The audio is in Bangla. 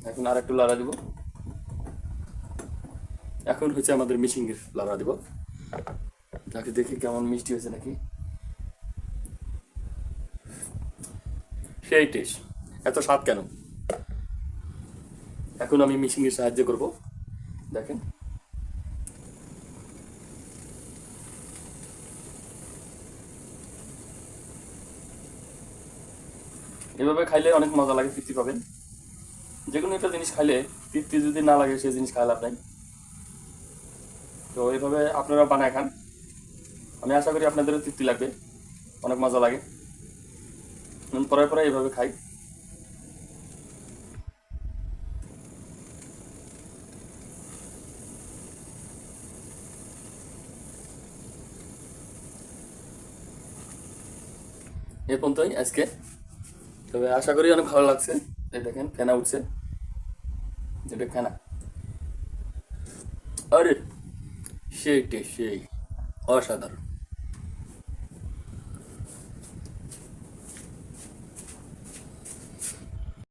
এখন আর একটু লড়া দিব। এখন হচ্ছে আমাদের মিশিংয়ের লড়া দিব, তাকে দেখি কেমন মিষ্টি হয়েছে নাকি। সেই টেস্ট, এত স্বাদ কেন? এখন আমি মিশিংয়ের সাহায্য করব, দেখেন। এভাবে খাইলে অনেক মজা লাগে, তৃপ্তি পাবেন। যে কোনো একটা জিনিস খাইলে তৃপ্তি যদি না লাগে সেই জিনিস খাওয়া লাভ নাই। তো এইভাবে আপনারা বানায় খান, আমি আশা করি আপনাদেরও তৃপ্তি লাগবে, অনেক মজা লাগে। পরে পরে এইভাবে খাই। এ পর্যন্তই আজকে, তবে আশা করি অনেক ভালো লাগছে। এই দেখেন ফেনা উঠছে, এটা ফেনা। আরে সেই টেস্ট, সেই অসাধারণ।